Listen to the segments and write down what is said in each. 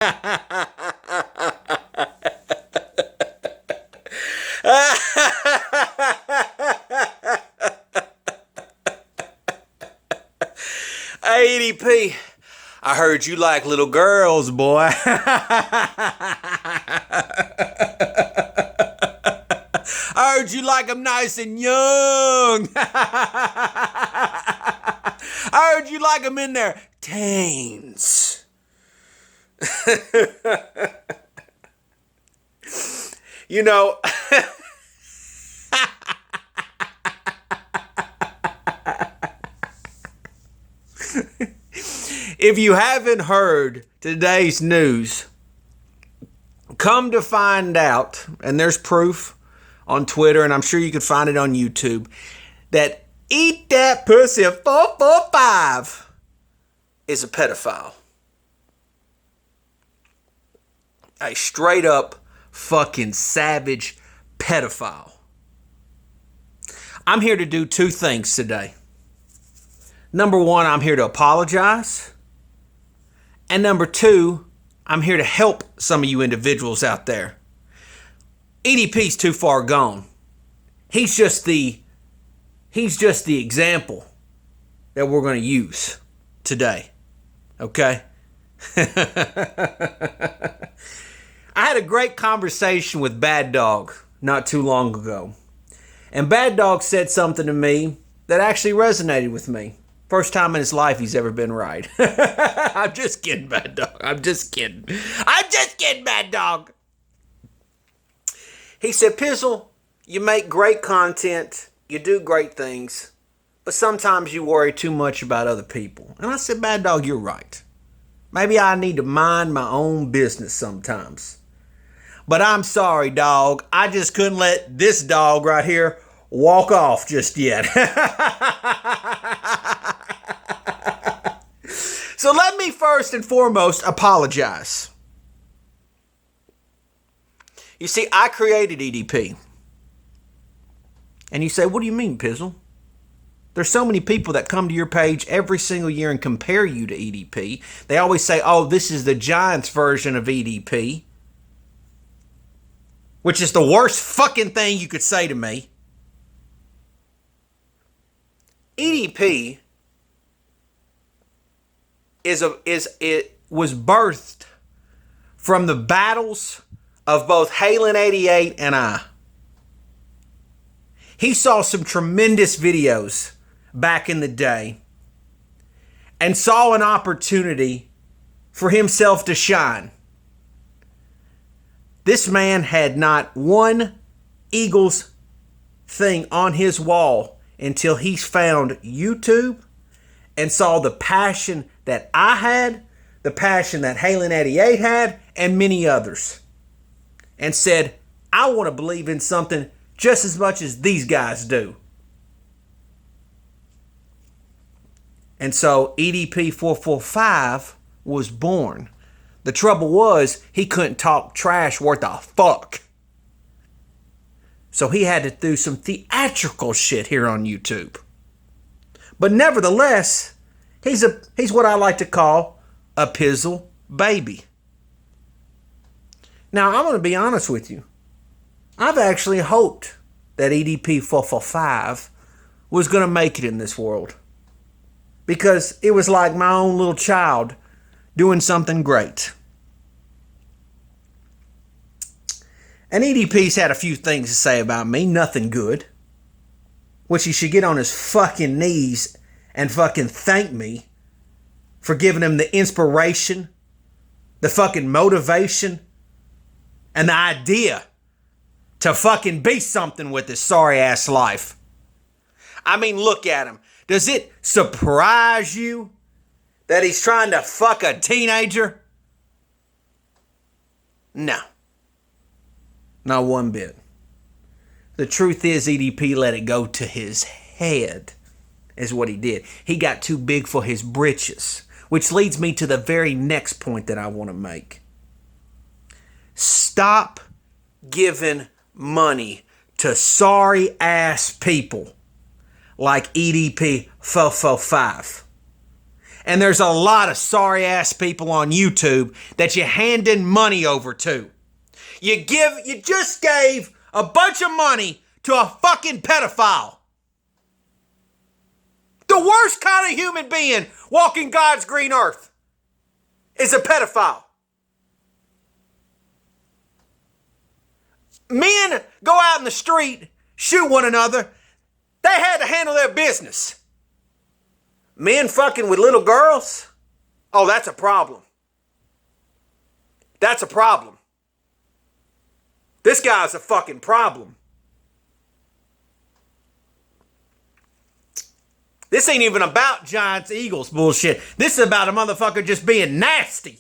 Hey, EDP, I heard you like little girls, boy. I heard you like them nice and young. I heard you like them in their teens. You know, if you haven't heard today's news, come to find out, and there's proof on Twitter, and I'm sure you can find it on YouTube, that Eat That Pussy 445 is a pedophile. A straight up fucking savage pedophile. I'm here to do two things today. Number one, I'm here to apologize. And number two, I'm here to help some of you individuals out there. EDP's too far gone. He's just the example that we're going to use today. Okay? I had a great conversation with Bad Dog not too long ago. And Bad Dog said something to me that actually resonated with me. First time in his life he's ever been right. I'm just kidding, Bad Dog. I'm just kidding, Bad Dog. He said, Pizzle, you make great content. You do great things. But sometimes you worry too much about other people. And I said, Bad Dog, you're right. Maybe I need to mind my own business sometimes. But I'm sorry, dog. I just couldn't let this dog right here walk off just yet. So let me first and foremost apologize. You see, I created EDP. And you say, what do you mean, Pizzle? There's so many people that come to your page every single year and compare you to EDP. They always say, oh, this is the Giants version of EDP. Which is the worst fucking thing you could say to me. EDP was birthed from the battles of both Halen 88 and I. He saw some tremendous videos back in the day and saw an opportunity for himself to shine. This man had not one Eagles thing on his wall until he found YouTube and saw the passion that I had, the passion that Halen 88 had, and many others. And said, I want to believe in something just as much as these guys do. And so EDP 445 was born. The trouble was, he couldn't talk trash worth a fuck. So he had to do some theatrical shit here on YouTube. But nevertheless, he's what I like to call a pizzle baby. Now, I'm going to be honest with you. I've actually hoped that EDP 445 was going to make it in this world. Because it was like my own little child doing something great. And EDP's had a few things to say about me, nothing good. Which he should get on his fucking knees and fucking thank me for giving him the inspiration, the fucking motivation, and the idea to fucking be something with his sorry ass life. I mean, look at him. Does it surprise you that he's trying to fuck a teenager? No. Not one bit. The truth is, EDP let it go to his head, is what he did. He got too big for his britches, which leads me to the very next point that I want to make. Stop giving money to sorry ass people like EDP 445. And there's a lot of sorry ass people on YouTube that you're handing money over to. You just gave a bunch of money to a fucking pedophile. The worst kind of human being walking God's green earth is a pedophile. Men go out in the street, shoot one another. They had to handle their business. Men fucking with little girls? Oh, that's a problem. That's a problem. This guy's a fucking problem. This ain't even about Giants, Eagles bullshit. This is about a motherfucker just being nasty.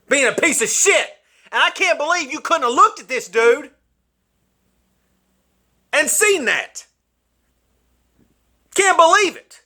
Being a piece of shit. And I can't believe you couldn't have looked at this dude and seen that. Can't believe it.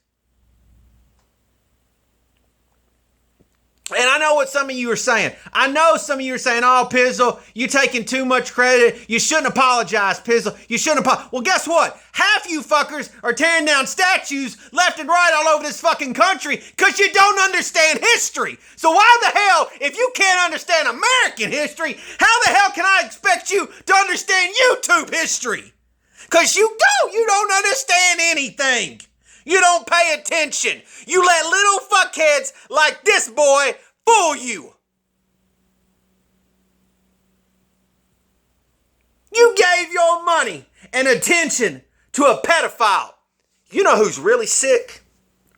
And I know what some of you are saying. I know some of you are saying, oh, Pizzle, you taking too much credit. You shouldn't apologize, Pizzle. You shouldn't apologize. Well, guess what? Half you fuckers are tearing down statues left and right all over this fucking country because you don't understand history. So why the hell, if you can't understand American history, how the hell can I expect you to understand YouTube history? Because you don't understand anything. You don't pay attention. You let little fuckheads like this boy fool you. You gave your money and attention to a pedophile. You know who's really sick?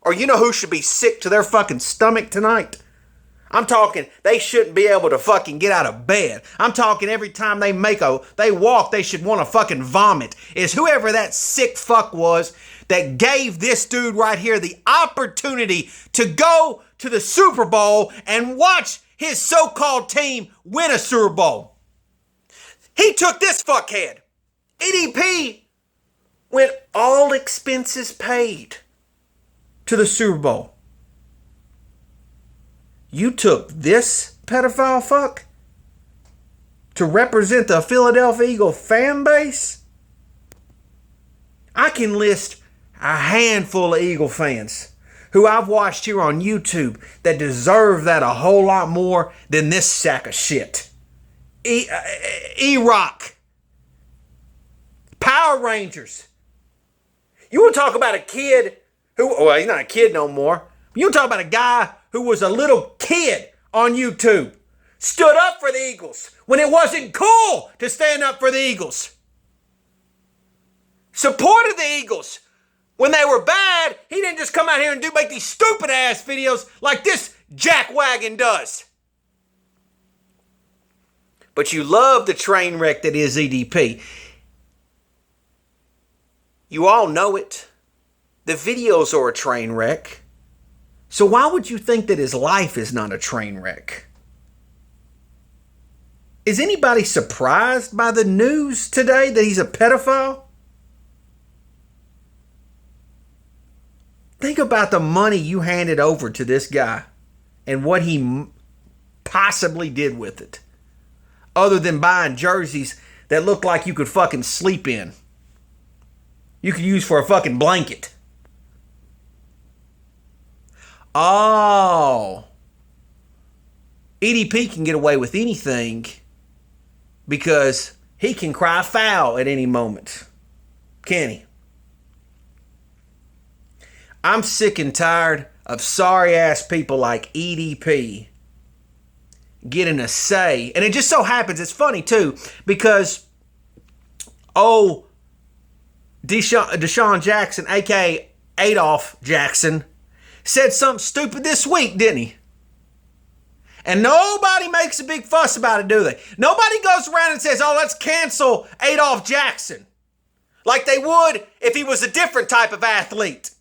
Or you know who should be sick to their fucking stomach tonight? I'm talking they shouldn't be able to fucking get out of bed. I'm talking every time they walk, they should want to fucking vomit. Is whoever that sick fuck was that gave this dude right here the opportunity to go to the Super Bowl and watch his so-called team win a Super Bowl. He took this fuckhead. EDP went all expenses paid to the Super Bowl. You took this pedophile fuck to represent the Philadelphia Eagle fan base? I can list a handful of Eagle fans who I've watched here on YouTube that deserve that a whole lot more than this sack of shit. E-Rock. Power Rangers. You want to talk about a kid who, well, he's not a kid no more. You want to talk about a guy who was a little kid on YouTube. Stood up for the Eagles when it wasn't cool to stand up for the Eagles. Supported the Eagles. When they were bad, he didn't just come out here and make these stupid ass videos like this jackwagon does. But you love the train wreck that is EDP. You all know it. The videos are a train wreck. So why would you think that his life is not a train wreck? Is anybody surprised by the news today that he's a pedophile? Think about the money you handed over to this guy and what he possibly did with it. Other than buying jerseys that look like you could fucking sleep in. You could use for a fucking blanket. Oh. EDP can get away with anything because he can cry foul at any moment. Can he? I'm sick and tired of sorry ass people like EDP getting a say. And it just so happens, it's funny too, because Deshaun Jackson, aka Adolph Jackson, said something stupid this week, didn't he? And nobody makes a big fuss about it, do they? Nobody goes around and says, oh, let's cancel Adolph Jackson. Like they would if he was a different type of athlete.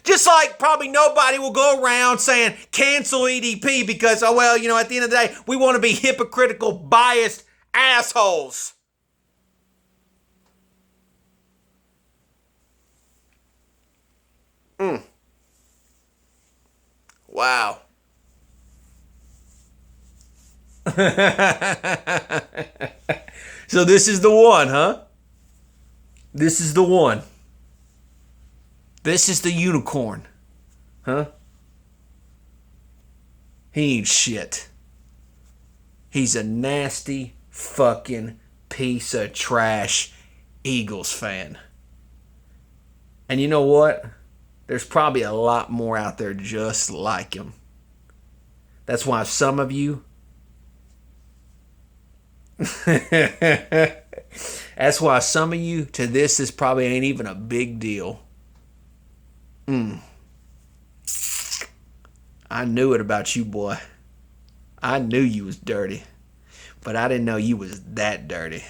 Just like probably nobody will go around saying cancel EDP because, oh, well, you know, at the end of the day, we want to be hypocritical, biased assholes. Wow. So this is the one, huh? This is the one. This is the unicorn. Huh? He ain't shit. He's a nasty fucking piece of trash Eagles fan. And you know what? There's probably a lot more out there just like him. That's why some of you. That's why some of you to this probably ain't even a big deal. I knew it about you, boy. I knew you was dirty. But I didn't know you was that dirty.